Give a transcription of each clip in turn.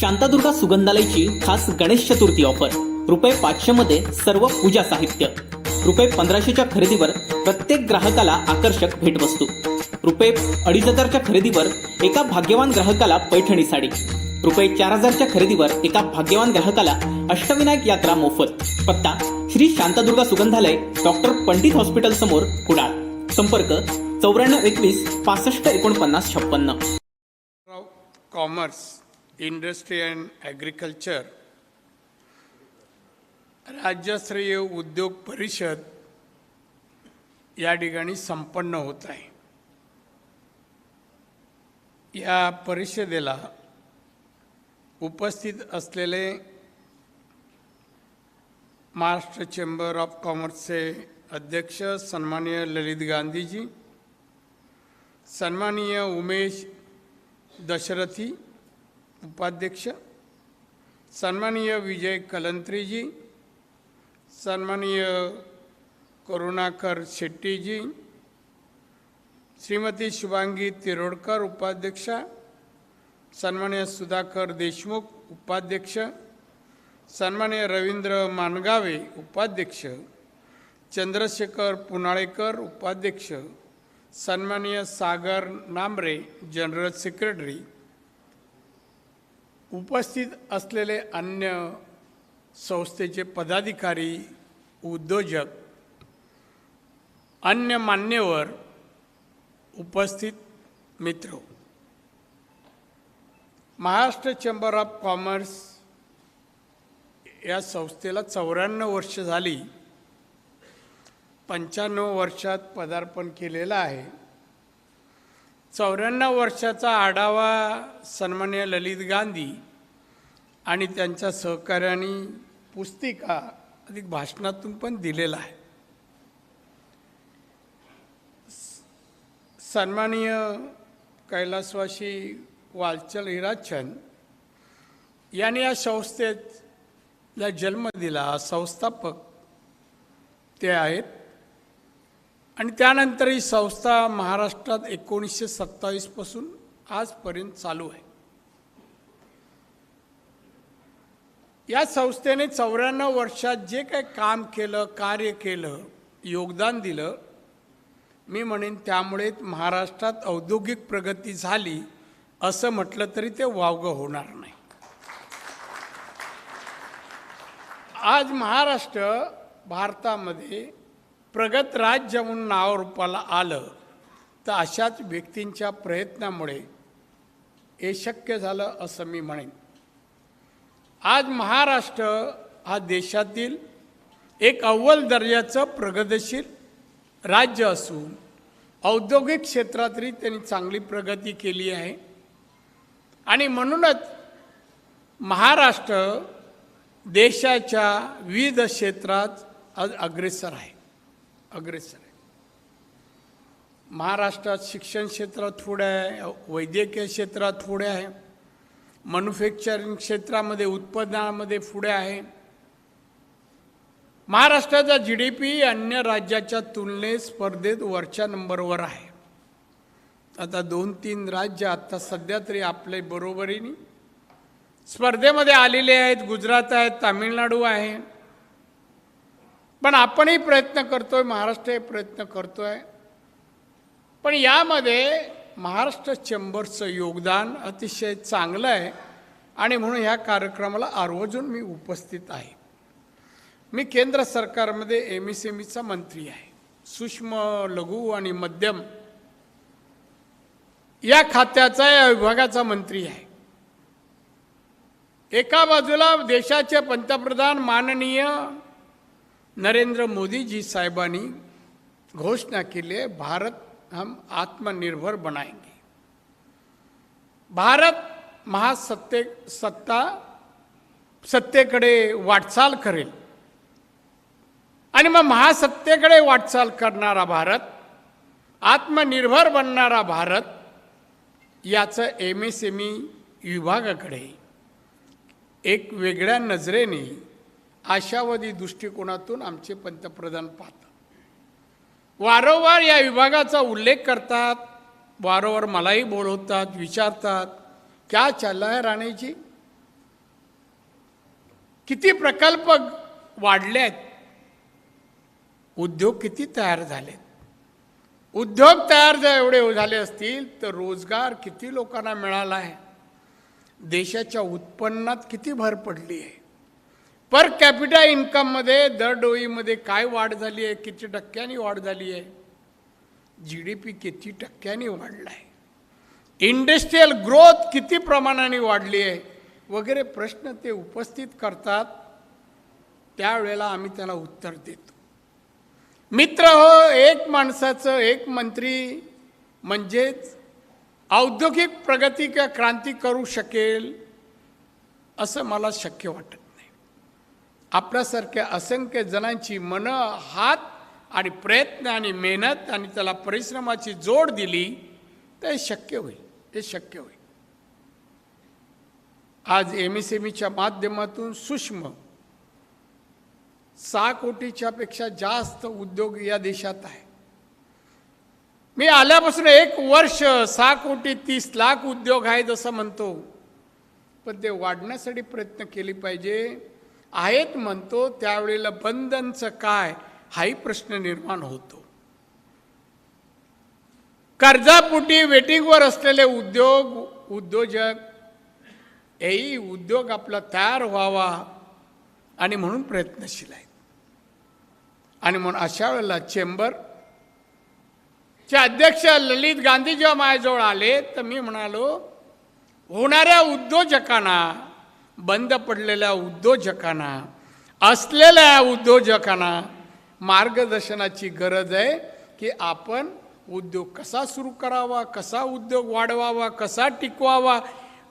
शांतादुर्गा सुगंधालयची खास गणेश चतुर्थी ऑफर ₹500 मध्ये सर्व पूजा साहित्य, ₹1500च्या खरेदीवर प्रत्येक ग्राहकाला आकर्षक भेटवस्तू, ₹2500च्या खरेदीवर एका भाग्यवान ग्राहकाला पैठणी साडी, ₹4000च्या खरेदीवर एका भाग्यवान ग्राहकाला अष्टविनायक यात्रा मोफत। पत्ता श्री शांतादुर्गा सुगंधालय, डॉक्टर पंडित हॉस्पिटल समोर, कुडाळ। संपर्क 9421 65 49 56। कॉमर्स, इंडस्ट्री अँड ॲग्रिकल्चर राज्यस्तरीय उद्योग परिषद या ठिकाणी संपन्न होत आहे। या परिषदेला उपस्थित असलेले महाराष्ट्र चेंबर ऑफ कॉमर्सचे अध्यक्ष सन्माननीय ललित गांधीजी, सन्माननीय उमेश दशरथी उपाध्यक्ष, सन्माननीय विजय कलंत्री जी, सन्माननीय करुणाकर शेट्टी जी, श्रीमती शुभांगी तिरोडकर उपाध्यक्षा, सन्माननीय सुधाकर देशमुख उपाध्यक्ष, सन्माननीय रवींद्र मानगावे उपाध्यक्ष, चंद्रशेखर पुनाळेकर उपाध्यक्ष, सन्माननीय सागर नांबरे जनरल सेक्रेटरी, उपस्थित असलेले अन्य संस्थेचे पदाधिकारी, उद्योजक, अन्य मान्यवर, उपस्थित मित्र, महाराष्ट्र चेंबर ऑफ कॉमर्स या संस्थेला 94 वर्ष झाली। 95 वर्षात पदार्पण केलेलं आहे। 94 वर्षाचा आढावा सन्माननीय ललित गांधी आणि त्यांच्या सहकार्याने पुस्तिका अधिक भाषणातून पण दिलेला आहे। सन्माननीय कैलासवासी वालचंद हिराचंद यांनी या संस्थेला जन्म दिला, संस्थापक ते आहेत। आणि त्यानंतर ही संस्था महाराष्ट्रात 1927 पासून आजपर्यंत चालू आहे। या संस्थेने 94 वर्षात जे काही काम केलं, कार्य केलं, योगदान दिलं, मी म्हणेन त्यामुळे महाराष्ट्रात औद्योगिक प्रगती झाली असं म्हटलं तरी ते वावगं होणार नाही। आज महाराष्ट्र भारतामध्ये प्रगत राज्य म्हणून नाव रूपाला आलं तर अशाच व्यक्तींच्या प्रयत्नामुळे हे शक्य झालं असं मी म्हणेन। आज महाराष्ट्र हा देशातील एक अव्वल दर्जाचं प्रगतशील राज्य असून औद्योगिक क्षेत्रातही त्यांनी चांगली प्रगती केली आहे। आणि म्हणूनच महाराष्ट्र देशाच्या विविध क्षेत्रात आज अग्रेसर आहे। महाराष्ट्रात शिक्षण क्षेत्रात पुढे आहे, वैद्यकीय क्षेत्रात पुढे आहे, मॅन्युफॅक्चरिंग क्षेत्रामध्ये उत्पादनामध्ये पुढे आहे। महाराष्ट्राचा GDP अन्य राज्याच्या तुलनेत स्पर्धेत वरच्या नंबरवर आहे। आता 2-3 राज्य आता सध्या तरी आपल्या बरोबरीने स्पर्धेमध्ये आलेले आहेत। गुजरात आहे, तामिळनाडू आहे। पण आपणही प्रयत्न करतोय, महाराष्ट्रही प्रयत्न करतोय। पण यामध्ये महाराष्ट्र चेंबरचं योगदान अतिशय चांगलं आहे आणि म्हणून ह्या कार्यक्रमाला आवर्जून मी उपस्थित आहे। मी केंद्र सरकारमध्ये MSMEचा मंत्री आहे, सूक्ष्म लघु आणि मध्यम या खात्याचा, या विभागाचा मंत्री आहे। एका बाजूला देशाचे पंतप्रधान माननीय नरेंद्र मोदी जी साहेबांनी घोषणा केली आहे, भारत हम आत्मनिर्भर बनाएंगे। भारत सत्तेकडे वाटचाल करेल आणि मग महासत्तेकडे वाटचाल करणारा भारत, आत्मनिर्भर बनणारा भारत, याचं MSME विभागाकडे एक वेगळ्या नजरेने आशावादी दृष्टिकोनातून आमचे पंतप्रधान पाहतात। वारंवार या विभागाचा उल्लेख करतात, वारंवार मलाही बोलवतात, विचारतात क्या चल रहा है राणे जी, किती प्रकल्प वाढले आहेत, उद्योग किती तयार झालेत. उद्योग तयार जर एवढे झाले असतील तर रोजगार किती लोकांना मिळाला आहे, देशाच्या उत्पन्नात किती भर पडली आहे, पर कॅपिटा इन्कममध्ये दरडोईमध्ये काय वाढ झाली आहे, किती टक्क्यांनी वाढ झाली आहे, GDP किती टक्क्यांनी वाढला आहे, इंडस्ट्रियल ग्रोथ किती प्रमाणाने वाढली आहे वगैरे प्रश्न ते उपस्थित करतात. त्यावेळेला आम्ही त्याला उत्तर देतो. मित्र हो, एक माणसाचं एक मंत्री म्हणजेच औद्योगिक प्रगती किंवा क्रांती करू शकेल असं मला शक्य वाटत नाही. आपल्यासारख्या असंख्य जणांची मनं, हात आणि प्रयत्न आणि मेहनत आणि त्याला परिश्रमाची जोड दिली तर शक्य होईल, ते शक्य होईल. आज MSMEच्या माध्यमातून सूक्ष्म 6 कोटीच्या पेक्षा जास्त उद्योग या देशात आहे. मी आल्यापासून 1 वर्ष 6 कोटी 30 लाख उद्योग आहेत असं म्हणतो, पण ते वाढण्यासाठी प्रयत्न केले पाहिजे. आहेत म्हणतो त्यावेळेला बंधनचं काय हाही प्रश्न निर्माण होतो. कर्जापोटी वेटिंगवर असलेले उद्योजक हेही उद्योग आपला तयार व्हावा आणि म्हणून प्रयत्नशील आहेत. आणि म्हणून अशा वेळेला चेंबरचे अध्यक्ष ललित गांधी जेव्हा माझ्याजवळ आले तर मी म्हणालो, होणाऱ्या उद्योजकांना, बंद पडलेल्या उद्योजकांना, असलेल्या उद्योजकांना मार्गदर्शनाची गरज आहे की आपण उद्योग कसा सुरू करावा, कसा उद्योग वाढवावा, कसा टिकवावा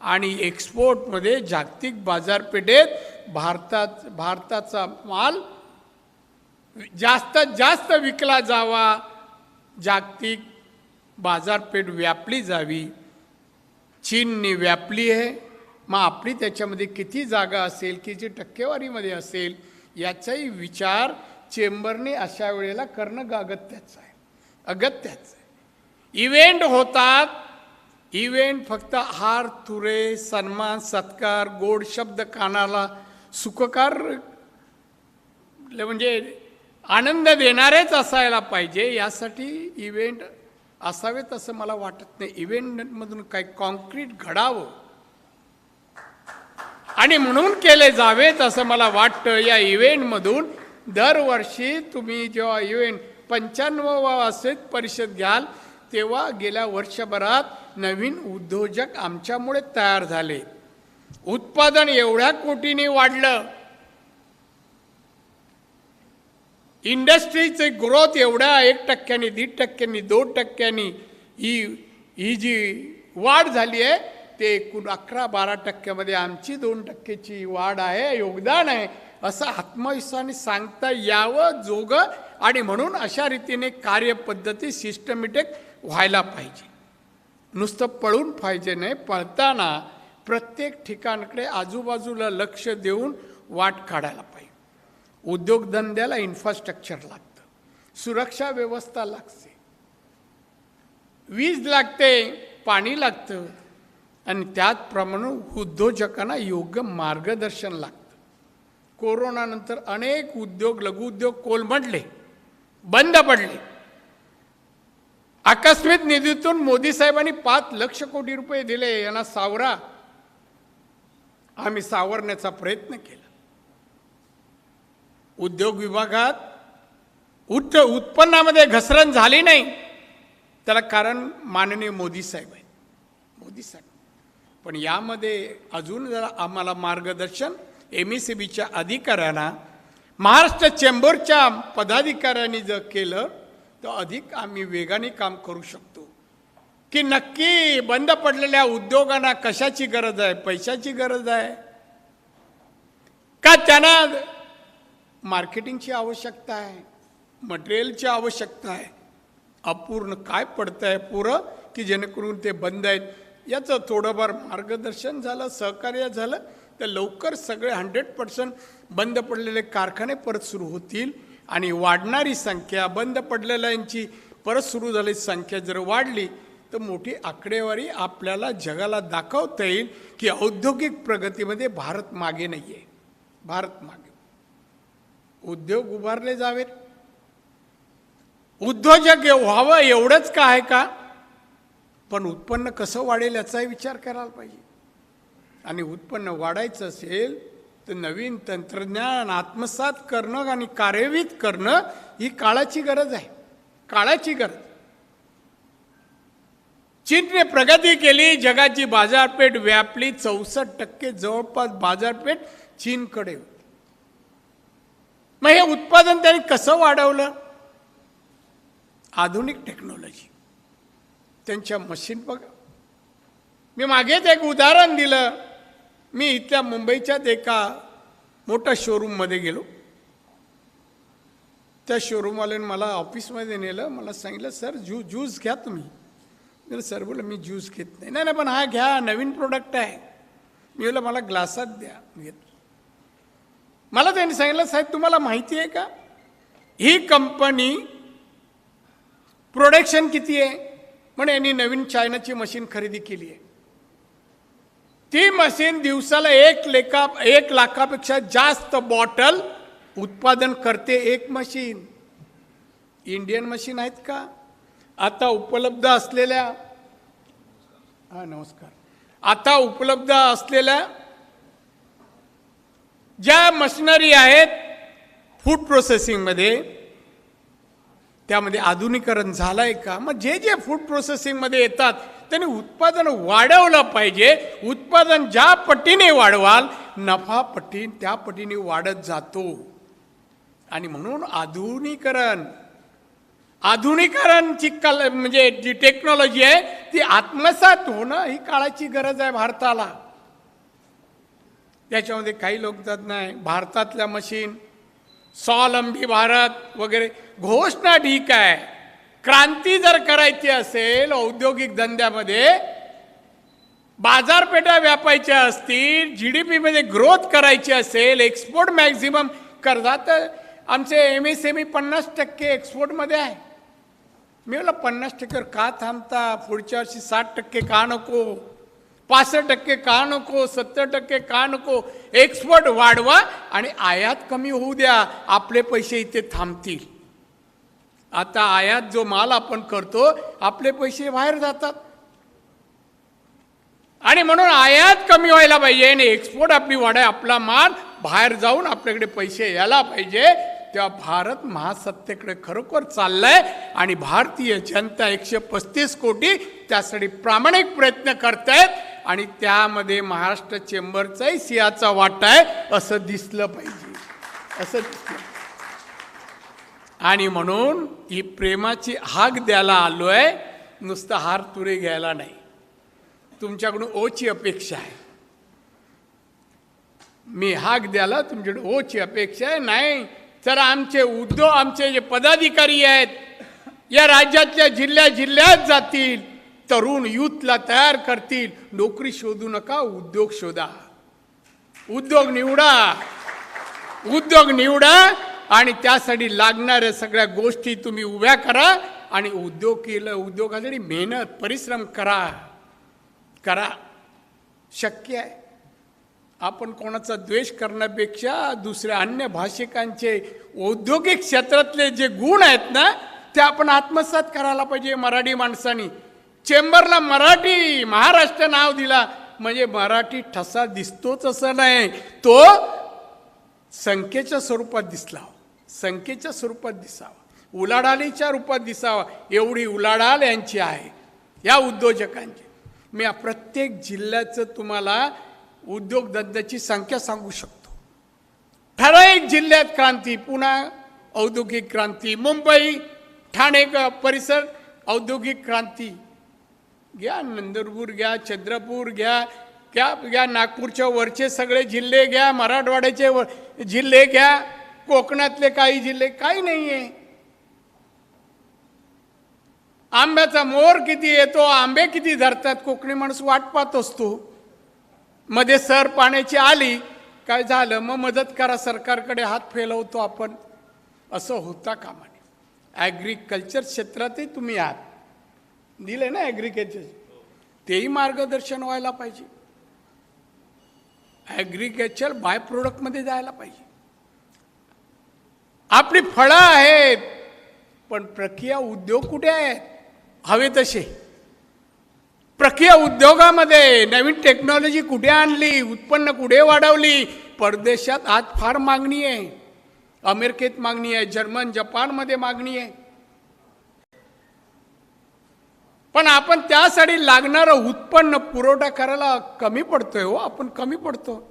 आणि एक्सपोर्टमध्ये जागतिक बाजारपेठेत भारताचा माल जास्तीत जास्त विकला जावा, जागतिक बाजारपेठ व्यापली जावी. चीनने व्यापली आहे, मग आपली त्याच्यामध्ये किती जागा असेल, किती टक्केवारीमध्ये असेल याचाही विचार चेंबरने अशा वेळेला करणं अगत्याचं आहे. इव्हेंट होतात, इव्हेंट फक्त हार तुरे, सन्मान, सत्कार, गोड शब्द कानाला सुखकार म्हणजे आनंद देणारेच असायला पाहिजे. यासाठी इव्हेंट असावेत असं मला वाटत नाही. इव्हेंटमधून काही कॉन्क्रीट घडावं आणि म्हणून केले जावेत असं मला वाटतं. या इव्हेंटमधून दरवर्षी तुम्ही जेव्हा इव्हेंट 95वा वार्षिक परिषद घ्याल तेव्हा गेल्या वर्षभरात नवीन उद्योजक आमच्यामुळे तयार झाले. उत्पादन एवढ्या कोटीने वाढलं, इंडस्ट्रीचे ग्रोथ एवढ्या 1%, 1.5%, 2%, ही जी वाढ झाली आहे ते एकूण 11-12% आमची 2%ची वाढ आहे, योगदान आहे असं आत्मविश्वासाने सांगता यावं जोगं. आणि म्हणून अशा रीतीने कार्यपद्धती सिस्टमॅटिक व्हायला पाहिजे. नुसतं पळून पाहिजे नाही, पळताना प्रत्येक ठिकाणकडे आजूबाजूला लक्ष देऊन वाट काढायला पाहिजे. उद्योगधंद्याला इन्फ्रास्ट्रक्चर लागतं, सुरक्षा व्यवस्था लागते, वीज लागते, पाणी लागतं आणि त्याचप्रमाणे उद्योजकांना योग्य मार्गदर्शन लागतं. कोरोनानंतर अनेक उद्योग, लघुउद्योग कोलमडले, बंद पडले. आकस्मिक निधीतून मोदी साहेबांनी 5 लाख कोटी रुपये दिले, यांना सावरा. आम्ही सावरण्याचा प्रयत्न केला. उद्योग विभागात उत्पन्नामध्ये घसरण झाली नाही, त्याला कारण माननीय मोदी साहेब आहेत, मोदी साहेब. पण यामध्ये अजून जरा आम्हाला मार्गदर्शन MSMEच्या अधिकाऱ्यांना, महाराष्ट्र चेंबरच्या पदाधिकाऱ्यांनी जर केलं तर अधिक आम्ही वेगाने काम करू शकतो. की नक्की बंद पडलेल्या उद्योगांना कशाची गरज आहे, पैशाची गरज आहे का, त्यांना मार्केटिंगची आवश्यकता आहे, मटेरियलची आवश्यकता आहे, अपूर्ण काय पडतं आहे पुरं की जेणेकरून ते बंद आहेत. याचं थोडंफार मार्गदर्शन झालं, सहकार्य झालं तर लवकर सगळे 100% बंद पडलेले कारखाने परत सुरू होतील. आणि वाढणारी संख्या, बंद पडलेल्यांची परत सुरू झालेली संख्या जर वाढली तर मोठी आकडेवारी आपल्याला जगाला दाखवता येईल की औद्योगिक प्रगतीमध्ये भारत मागे नाही आहे. भारत मागे. उद्योग उभारले जावेत, उद्योजक व्हावं एवढंच का आहे का? पण उत्पन्न कसं वाढेल याचाही विचार करायला पाहिजे. आणि उत्पन्न वाढायचं असेल तर नवीन तंत्रज्ञान आत्मसात करणं आणि कार्यान्वित करणं ही काळाची गरज आहे. काळाची गरज. चीनने प्रगती केली, जगाची बाजारपेठ व्यापली. 64% जवळपास बाजारपेठ चीनकडे होती. मग हे उत्पादन त्यांनी कसं वाढवलं? आधुनिक टेक्नॉलॉजी, त्यांच्या मशीन बघा. मी मागेच एक उदाहरण दिलं. मी इथल्या मुंबईच्याच एका मोठ्या शोरूममध्ये गेलो. त्या शोरूमवाल्याने मला ऑफिसमध्ये नेलं. मला सांगितलं, सर ज्यूस घ्या तुम्ही. मी सर बोला मी ज्यूस घेत नाही. नाही पण हा घ्या, नवीन प्रोडक्ट आहे. मी बोला मला ग्लासात द्या. घेतलं. मला त्यांनी सांगितलं, साहेब तुम्हाला माहिती आहे का ही कंपनी प्रोडक्शन किती आहे? म्हणे यांनी नवीन चायनाची मशीन खरेदी केली आहे. ती मशीन दिवसाला 1 लाखापेक्षा जास्त बॉटल उत्पादन करते. एक मशीन. इंडियन मशीन आहेत का? आता उपलब्ध असलेल्या आता उपलब्ध असलेल्या ज्या मशिनरी आहेत फूड प्रोसेसिंगमध्ये, त्यामध्ये आधुनिकीकरण झालं आहे का? मग जे फूड प्रोसेसिंगमध्ये येतात त्यांनी उत्पादन वाढवलं पाहिजे. उत्पादन ज्या पटीने वाढवाल नफा त्या पटीने वाढत जातो. आणि म्हणून आधुनिकीकरणची म्हणजे जी टेक्नॉलॉजी आहे ती आत्मसात होणं ही काळाची गरज आहे भारताला. त्याच्यामध्ये काही लोक जात नाही. भारतातल्या मशीन, स्वावलंबी भारत वगैरे घोषणा ठीक आहे. क्रांती जर करायची असेल औद्योगिक धंद्यामध्ये, बाजारपेठा व्यापायच्या असतील, GDP मध्ये ग्रोथ करायची असेल, एक्सपोर्ट मॅक्झिमम करता, तर आमचे MSME 50% एक्सपोर्टमध्ये आहे. मी म्हटलं 50% का थांबता? पुढच्या वर्षी 60% का नको? 65% का नको? 70% का नको? एक्सपोर्ट वाढवा आणि आयात कमी होऊ द्या. आपले पैसे इथे थांबतील. आता आयात जो माल आपण करतो आपले पैसे बाहेर जातात. आणि म्हणून आयात कमी व्हायला पाहिजे आणि एक्सपोर्ट आपली वाढाय, आपला माल बाहेर जाऊन आपल्याकडे पैसे यायला पाहिजे. तेव्हा भारत महासत्तेकडे खरोखर चाललाय. आणि भारतीय जनता 135 कोटी त्यासाठी प्रामाणिक प्रयत्न करतायत. आणि त्यामध्ये महाराष्ट्र चेंबरचाही सिंहाचा वाटा आहे असं दिसलं पाहिजे. असं दिसलं. आणि म्हणून ही प्रेमाची हाक द्यायला आलोय, नुसतं हार तुरे घ्यायला नाही. तुमच्याकडून ओची अपेक्षा आहे. मी हाक द्यायला तुमच्याकडे ओची अपेक्षा आहे. नाही तर आमचे आमचे जे पदाधिकारी आहेत या राज्यातल्या जिल्ह्यात जातील, तरुण युथला तयार करतील. नोकरी शोधू नका, उद्योग शोधा. उद्योग निवडा आणि त्यासाठी लागणाऱ्या सगळ्या गोष्टी तुम्ही उभ्या करा. आणि उद्योगासाठी मेहनत परिश्रम करा. शक्य आहे. आपण कोणाचा द्वेष करण्यापेक्षा दुसऱ्या अन्य भाषिकांचे औद्योगिक क्षेत्रातले जे गुण आहेत ना ते आपण आत्मसात करायला पाहिजे. मराठी माणसांनी चेंबरला मराठी महाराष्ट्र नाव दिला म्हणजे मराठी ठसा दिसतोच असं नाही, तो संख्येच्या स्वरूपात दिसला, संख्येच्या स्वरूपात दिसावा, उलाढालीच्या रूपात दिसावा. एवढी उलाढाल यांची आहे या उद्योजकांची. मी प्रत्येक जिल्ह्याचं तुम्हाला उद्योगधंद्याची संख्या सांगू शकतो. ठराविक जिल्ह्यात क्रांती, पुणे औद्योगिक क्रांती, मुंबई ठाणे परिसर औद्योगिक क्रांती घ्या, नंदुरबार घ्या, चंद्रपूर घ्या, नागपूरच्या वरचे सगळे जिल्हे घ्या, मराठवाड्याचे जिल्हे घ्या, कोकणातले काही जिल्हे, काही नाही आहे. आंब्याचा मोर किती येतो, आंबे किती धरतात, कोकणी माणूस वाट पाहत असतो. मध्ये सर पाण्याची आली काय झालं, मग मदत करा, सरकारकडे हात फैलवतो आपण. असं होता कामा नये. ॲग्रिकल्चर क्षेत्रातही तुम्ही आहात, दिले ना ॲग्रिकल्चर, तेही मार्गदर्शन व्हायला पाहिजे. ॲग्रिकल्चर बाय प्रोडक्टमध्ये जायला पाहिजे. आपली फळं आहेत, पण प्रक्रिया उद्योग कुठे आहेत? हवे तसे. प्रक्रिया उद्योगामध्ये नवीन टेक्नॉलॉजी कुठे आणली, उत्पन्न कुठे वाढवली? परदेशात आज फार मागणी आहे. अमेरिकेत मागणी आहे, जर्मन जपानमध्ये मागणी आहे. पण आपण त्यासाठी लागणारं उत्पन्न पुरवठा करायला कमी पडतोय हो, आपण कमी पडतो.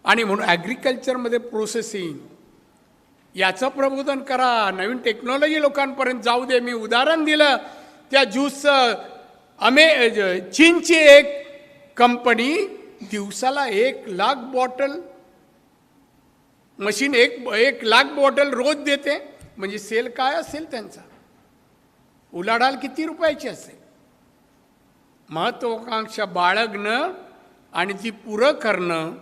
आणि म्हणून ॲग्रिकल्चरमध्ये प्रोसेसिंग याचं प्रबोधन करा. नवीन टेक्नॉलॉजी लोकांपर्यंत जाऊ दे. मी उदाहरण दिलं त्या ज्यूसचं. चीनची एक कंपनी दिवसाला 1,00,000 बॉटल मशीन 1,00,000 बॉटल रोज देते. म्हणजे सेल काय असेल त्यांचा? उलाढाल किती रुपयाची असेल? महत्वाकांक्षा बाळगणं आणि ती पुरं करणं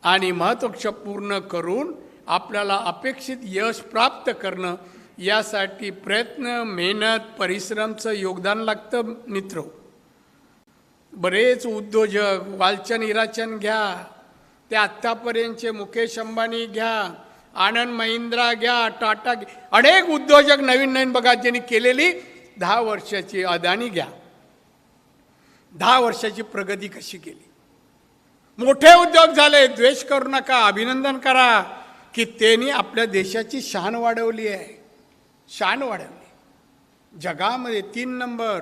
आणि महत्वाकांक्षा पूर्ण करून आपल्याला अपेक्षित यश प्राप्त करणं, यासाठी प्रयत्न, मेहनत, परिश्रमचं योगदान लागतं मित्र. बरेच उद्योजक वालचन इराचन घ्या, ते आत्तापर्यंतचे मुकेश अंबानी घ्या, आनंद महिंद्रा घ्या, टाटा घ्या, अनेक उद्योजक नवीन नवीन बघा ज्यांनी केलेली 10 वर्षाची अदानी घ्या, 10 वर्षाची प्रगती कशी केली. मोठे उद्योग झाले, द्वेष करू नका, अभिनंदन करा की त्यांनी आपल्या देशाची शान वाढवली आहे. शान वाढवली जगामध्ये 3 नंबर.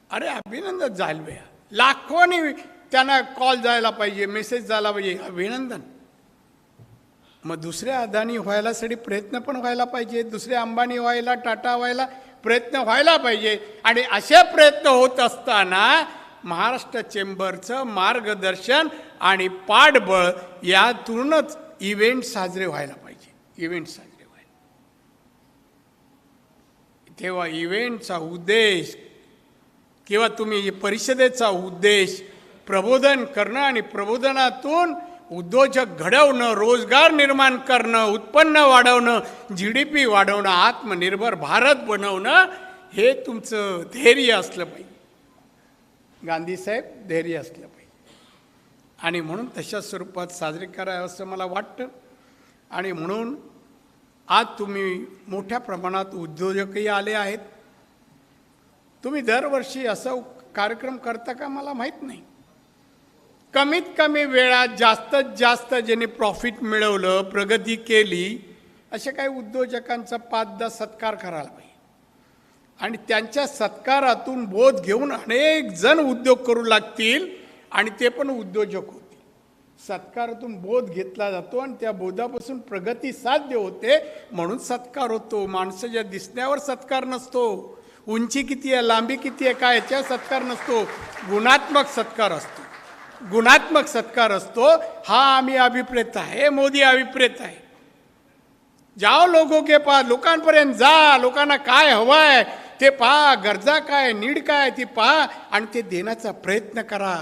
अरे अभिनंदन जायला पाहिजे. लाखोनी त्यांना कॉल जायला पाहिजे, मेसेज जायला पाहिजे, अभिनंदन. मग दुसऱ्या अदानी व्हायलासाठी प्रयत्न पण व्हायला पाहिजे, दुसरे अंबानी व्हायला, टाटा व्हायला प्रयत्न व्हायला पाहिजे. आणि असे प्रयत्न होत असताना महाराष्ट्र चेंबरचं मार्गदर्शन आणि पाठबळ यातूनच इव्हेंट साजरे व्हायला पाहिजे. इव्हेंट साजरे व्हायला, तेव्हा इव्हेंटचा उद्देश किंवा तुम्ही परिषदेचा उद्देश प्रबोधन करणं आणि प्रबोधनातून उद्योजक घडवणं, रोजगार निर्माण करणं, उत्पन्न वाढवणं, GDP वाढवणं, आत्मनिर्भर भारत बनवणं, हे तुमचं धैर्य असलं पाहिजे. गांधीसाहेब धैर्य असलं पाहिजे. आणि म्हणून तशा स्वरूपात साजरे करावं असं मला वाटतं. आणि म्हणून आज तुम्ही मोठ्या प्रमाणात उद्योजकही आले आहेत. तुम्ही दरवर्षी असं कार्यक्रम करता का मला माहीत नाही. कमीत कमी वेळात जास्तीत जास्त ज्यांनी प्रॉफिट मिळवलं, प्रगती केली, अशा काही उद्योजकांचा 5-10 सत्कार करायला पाहिजे. आणि त्यांच्या सत्कारातून बोध घेऊन अनेक जण उद्योग करू लागतील आणि ते पण उद्योजक होतील. सत्कारातून बोध घेतला जातो आणि त्या बोधापासून प्रगती साध्य होते, म्हणून सत्कार होतो. माणसाच्या दिसण्यावर सत्कार नसतो, उंची किती आहे, लांबी किती आहे, काय याच्यावर सत्कार नसतो. गुणात्मक सत्कार असतो. गुणात्मक सत्कार असतो. हा आम्ही अभिप्रेत आहे, मोदी अभिप्रेत आहे. जाओ लोगों के पास, लोकांपर्यंत जा, लोकांना काय हवं आहे ते पहा, गरजा काय, नीड काय ती पहा आणि ते देण्याचा प्रयत्न करा.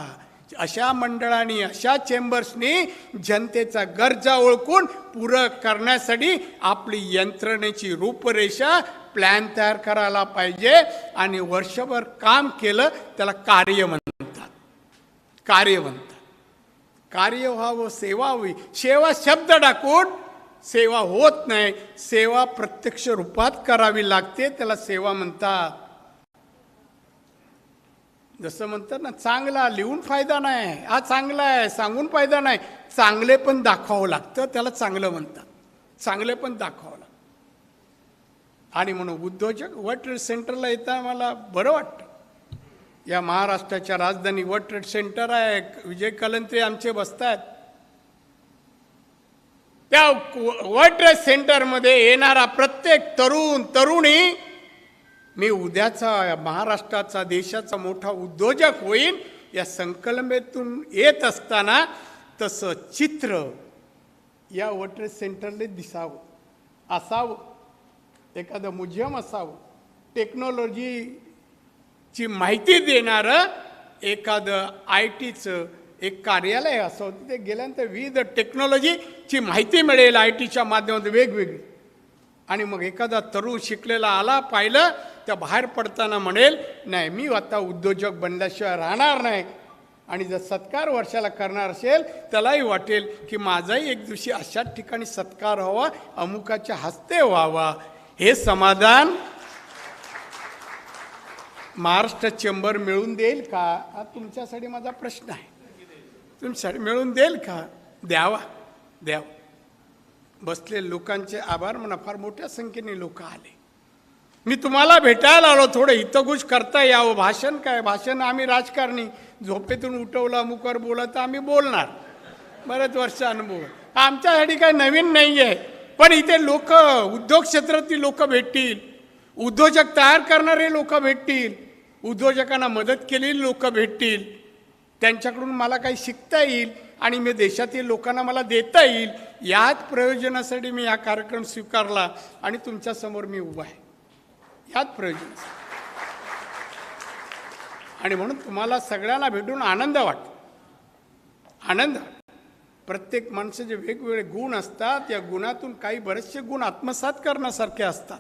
अशा मंडळांनी, अशा चेंबर्सनी जनतेचा गरजा ओळखून पूरक करण्यासाठी आपली यंत्रणेची रूपरेषा, प्लॅन तयार करायला पाहिजे. आणि वर्षभर काम केलं त्याला कार्य म्हणतात. कार्य म्हणतात. कार्य व्हावं, सेवा व्हावी. सेवा शब्द टाकून सेवा होत नाही. सेवा प्रत्यक्ष रूपात करावी लागते, त्याला सेवा म्हणतात. जसं म्हणतात ना, चांगला लिहून फायदा नाही, हा चांगला आहे सांगून फायदा नाही. चांगले पण दाखवावं लागतं, त्याला चांगलं म्हणतात. चांगले पण दाखवावं लागतं. आणि म्हणून उद्योजक वर्ल्ड ट्रेड सेंटरला येताना मला बरं वाटतं. या महाराष्ट्राच्या राजधानी वर्ल्ड ट्रेड सेंटर आहे, विजय कलंत्रे आमचे बसतात. त्या वर्ल्ड ट्रेड सेंटरमध्ये येणारा प्रत्येक तरुण तरुणी मी उद्याचा महाराष्ट्राचा, देशाचा मोठा उद्योजक होईन या संकल्पनेतून येत असताना तसं चित्र या वर्ल्ड ट्रेड सेंटरला दिसावं, असावं. एखादं म्युझियम असावं, टेक्नॉलॉजीची माहिती देणारं एखादं ITचं एक कार्यालय असं होतं. ते गेल्यानंतर विविध टेक्नॉलॉजीची माहिती मिळेल ITच्या माध्यमातून वेगवेगळी. आणि मग एखादा तरुण शिकलेला आला, पाहिलं, त्या बाहेर पडताना म्हणेल, नाही मी आता उद्योजक बनल्याशिवाय राहणार नाही. आणि जर सत्कार वर्षाला करणार असेल त्यालाही वाटेल की माझाही एक दिवशी अशाच ठिकाणी सत्कार व्हावा, अमुकाच्या हस्ते व्हावा. हे समाधान महाराष्ट्र चेंबर मिळून देईल का? हा तुमच्यासाठी माझा प्रश्न आहे. तुमच्यासाठी मिळून देईल का? द्यावा. बसलेल्या लोकांचे आभार म्हणा. फार मोठ्या संख्येने लोक आले. मी तुम्हाला भेटायला आलो, थोडं हितगुज करता यावं. भाषण काय भाषण, आम्ही राजकारणी झोपेतून उठवलं अमुकवर बोला तर आम्ही बोलणार. बरेच वर्ष अनुभव आमच्यासाठी काय नवीन नाही आहे. पण इथे लोक, उद्योग क्षेत्रातील लोक भेटतील, उद्योजक तयार करणारे लोक भेटतील, उद्योजकांना मदत केलेली लोक भेटतील, त्यांच्याकडून मला काही शिकता येईल आणि मी देशातील लोकांना मला देता येईल. याच प्रयोजनासाठी मी हा कार्यक्रम स्वीकारला आणि तुमच्यासमोर मी उभा आहे. याच प्रयोजनासाठी. आणि म्हणून तुम्हाला सगळ्यांना भेटून आनंद वाटतो. आनंद. प्रत्येक माणसाचे वेगवेगळे गुण असतात. या गुणातून काही बरेचसे गुण आत्मसात करण्यासारखे असतात.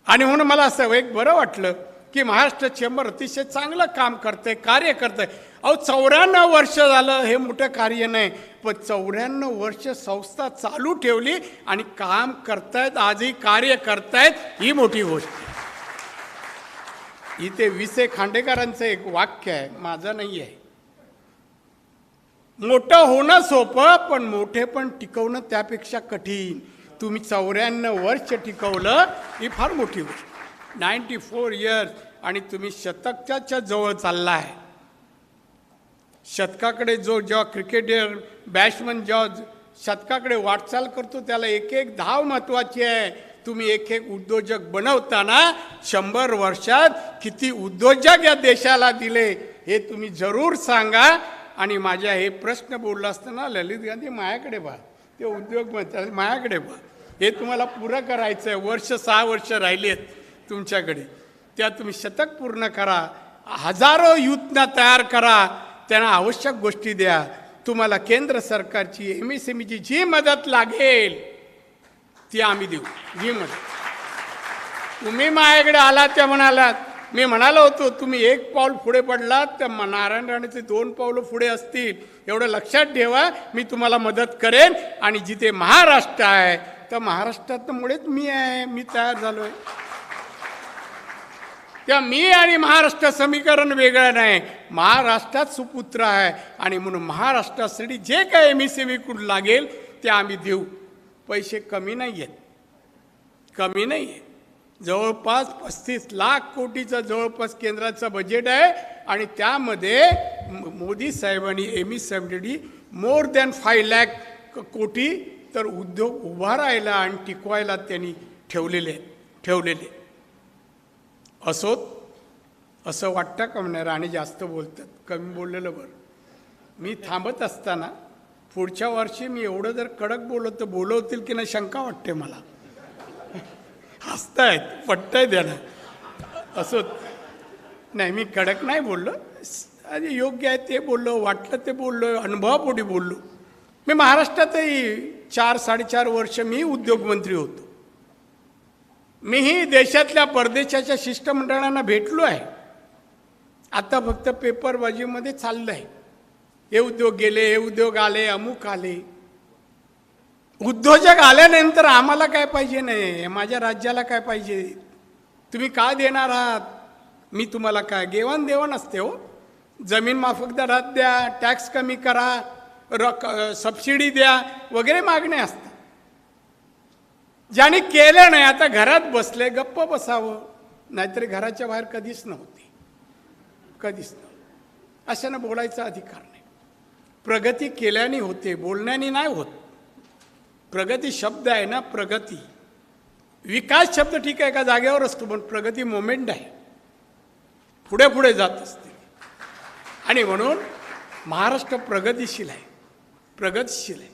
आणि म्हणून मला असं एक बरं वाटलं की महाराष्ट्र चेंबर अतिशय चांगलं काम करतंय, कार्य करतंय. 94 वर्ष झालं, हे मोठं कार्य नाही, पण 94 वर्ष संस्था चालू ठेवली आणि काम करतायत, आजही कार्य करतायत, ही मोठी गोष्ट आहे. इथे विसे खांडेकरांचं एक वाक्य आहे, माझं नाही आहे. मोठं होणं सोपं, पण मोठेपण टिकवणं त्यापेक्षा कठीण. तुम्ही 94 वर्ष टिकवलं, ही फार मोठी गोष्ट. 94 इयर्स आणि तुम्ही शतकाच्या जवळ चालला आहे. शतकाकडे जेव्हा क्रिकेटर बॅट्समन जेव्हा शतकाकडे वाटचाल करतो त्याला एक एक धाव महत्त्वाची आहे. तुम्ही एक एक उद्योजक बनवताना 100 वर्षात किती उद्योजक या देशाला दिले हे तुम्ही जरूर सांगा. आणि माझ्या हे प्रश्न बोलला असताना ललित गांधी माझ्याकडे पहा, ते उद्योग म्हणतात माझ्याकडे पहा, हे तुम्हाला पुरं करायचं आहे. 6 वर्ष राहिली आहेत तुमच्याकडे, त्या तुम्ही शतक पूर्ण करा. हजारो युथना तयार करा, त्यांना आवश्यक गोष्टी द्या. तुम्हाला केंद्र सरकारची MSMEची जी मदत लागेल ती आम्ही देऊ. जी मदत तुम्ही माझ्याकडे आलात त्या म्हणालात, मी म्हणालो होतो तुम्ही 1 पाऊल पुढे पडलात तर नारायण राणेचे 2 पावलं पुढे असतील. एवढं लक्षात ठेवा. मी तुम्हाला मदत करेन. आणि जिथे महाराष्ट्र आहे तर महाराष्ट्रातमुळेच मी आहे, मी तयार झालो आहे. त्या मी आणि महाराष्ट्र समीकरण वेगळं नाही. महाराष्ट्रात सुपुत्र आहे आणि म्हणून महाराष्ट्रासाठी जे काय MSME लागेल ते आम्ही देऊ. पैसे कमी नाही आहेत, कमी नाही आहे. जवळपास 35 लाख कोटीचं जवळपास केंद्राचं बजेट आहे आणि त्यामध्ये मोदी साहेबांनी MSME मोर दॅन 5 लाख कोटी तर उद्योग उभा राहायला आणि टिकवायला त्यांनी ठेवलेले. असोत असं वाटतं का म्हणणार आणि जास्त बोलतात, कमी बोललेलं बरं. मी थांबत असताना पुढच्या वर्षी मी एवढं जर कडक बोलत तर बोलवतील की नाही शंका वाटते मला. हसतायत, पटतंय द्यानं. असोत नाही, मी कडक नाही बोललो. अरे योग्य आहे ते बोललो, वाटलं ते बोललो, अनुभवापोटी बोललो. मी महाराष्ट्रातही 4-4.5 वर्ष मी उद्योगमंत्री होतो. मीही देशातल्या परदेशाच्या शिष्टमंडळांना भेटलो आहे. आता फक्त पेपरबाजीमध्ये चाललं आहे. हे उद्योग गेले, हे उद्योग आले, अमुक आले. उद्योजक आल्यानंतर आम्हाला काय पाहिजे नाही, माझ्या राज्याला काय पाहिजे, तुम्ही काय देणार आहात, मी तुम्हाला काय देवाण असते हो. जमीन माफक दरात द्या, टॅक्स कमी करा, सबसिडी द्या वगैरे मागणे असतात. ज्याने केलं नाही आता घरात बसले, गप्प बसावं. नाहीतरी घराच्या बाहेर कधीच नव्हते, कधीच नव्हते. अशानं बोलायचा अधिकार नाही. प्रगती केल्याने होते, बोलण्याने नाही होत. प्रगती शब्द आहे ना, प्रगती. विकास शब्द ठीक आहे, एका जागेवर असतो, पण प्रगती मोमेंट आहे, पुढे पुढे जात असते. आणि म्हणून महाराष्ट्र प्रगतिशील आहे, प्रगतिशील आहे.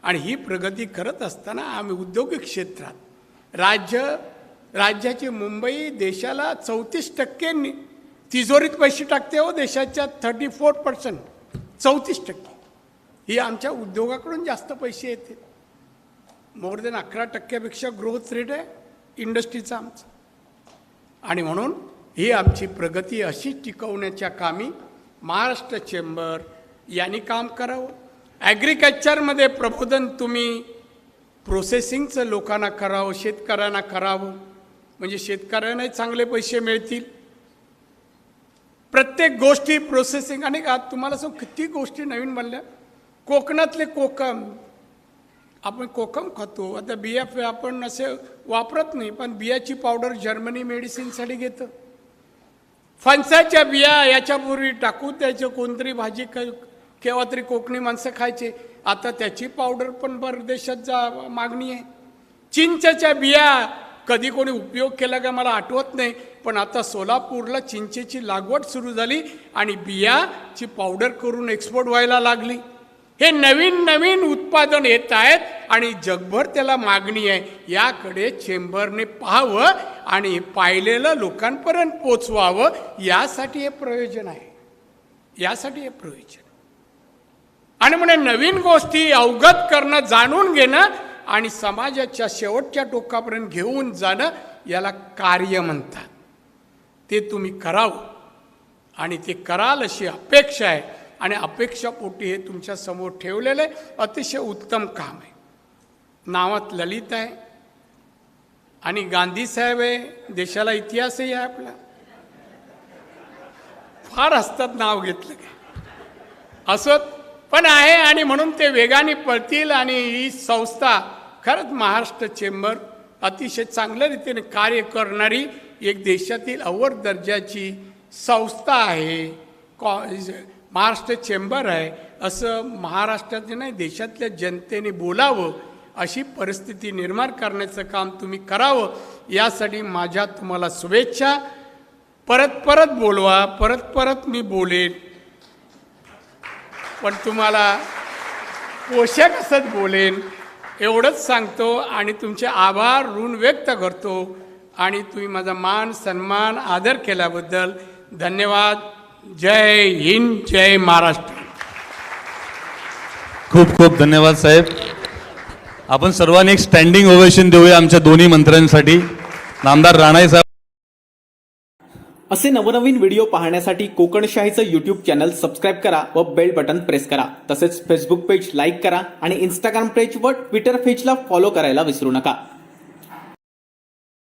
आणि ही प्रगती करत असताना आम्ही औद्योगिक क्षेत्रात राज्याची मुंबई देशाला 34% तिजोरीत पैसे टाकते हो, देशाच्या 34%, 34%. ही आमच्या उद्योगाकडून जास्त पैसे येते. मोर दॅन 11% ग्रोथ रेट आहे इंडस्ट्रीचा आमचा. आणि म्हणून ही आमची प्रगती अशी टिकवण्याच्या कामी महाराष्ट्र चेंबर यांनी काम करावं. ॲग्रिकल्चरमध्ये प्रबोधन तुम्ही प्रोसेसिंगचं लोकांना करावं, शेतकऱ्यांना करावं, म्हणजे शेतकऱ्यांनाही चांगले पैसे मिळतील. प्रत्येक गोष्टी प्रोसेसिंग आणि आज तुम्हाला सांग किती गोष्टी नवीन बनल्या. कोकणातले कोकम, आपण कोकम खातो, आता बिया आपण असे वापरत नाही, पण बियाची पावडर जर्मनी मेडिसिनसाठी घेतं. फणसाच्या बिया याच्यापूर्वी टाकून त्याचं कोणतरी भाजी केव्हा तरी कोकणी माणसं खायचे, आता त्याची पावडर पण परदेशात मागणी आहे. चिंचेच्या बिया कधी कोणी उपयोग केला का मला आठवत नाही, पण आता सोलापूरला चिंचेची लागवड सुरू झाली आणि बियाची पावडर करून एक्सपोर्ट व्हायला लागली. हे नवीन नवीन उत्पादन येत आहेत आणि जगभर त्याला मागणी आहे. याकडे चेंबरने पाहावं आणि पाहिलेलं लोकांपर्यंत पोचवावं. यासाठी हे प्रयोजन आहे, यासाठी हे प्रयोजन. आणि म्हणजे नवीन गोष्टी अवगत करणं, जाणून घेणं आणि समाजाच्या शेवटच्या टोकापर्यंत घेऊन जाणं, याला कार्य म्हणतात. ते तुम्ही करावं आणि ते कराल अशी अपेक्षा आहे आणि अपेक्षापोटी हे तुमच्या समोर ठेवलेलं आहे. अतिशय उत्तम काम आहे. नावात ललित आहे आणि गांधी साहेब आहे, देशाला इतिहासही आहे आपला. फार हसतात नाव घेतलं काय असोत, पण आहे आणि म्हणून ते वेगाने पळतील. आणि ही संस्था खरंच महाराष्ट्र चेंबर अतिशय चांगल्या रीतीने कार्य करणारी एक देशातील अव्वल दर्जाची संस्था आहे. महाराष्ट्र चेंबर आहे असं महाराष्ट्राचे नाही देशातल्या जनतेने बोलावं, अशी परिस्थिती निर्माण करण्याचं काम तुम्ही करावं. यासाठी माझ्या तुम्हाला शुभेच्छा. परत परत बोलवा, परत परत मी बोलेन, पण तुम्हाला पोषक असत बोलेन एवढंच सांगतो आणि तुमचे आभार ऋण व्यक्त करतो. आणि तुम्ही माझा मान सन्मान आदर केल्याबद्दल धन्यवाद. जय हिंद, जय महाराष्ट्र. खूप खूप धन्यवाद साहेब. आपण सर्वांनी एक स्टँडिंग ओवेशन देऊया आमच्या दोन्ही मंत्र्यांसाठी. नामदार राणाई साहेब. असे नवनवीन व्हिडिओ पाहण्यासाठी कोकणशाहीचं यूट्यूब चॅनल सबस्क्राईब करा व बेल बटन प्रेस करा. तसेच फेसबुक पेज लाईक करा आणि इंस्टाग्राम पेज व ट्विटर पेजला फॉलो करायला विसरू नका.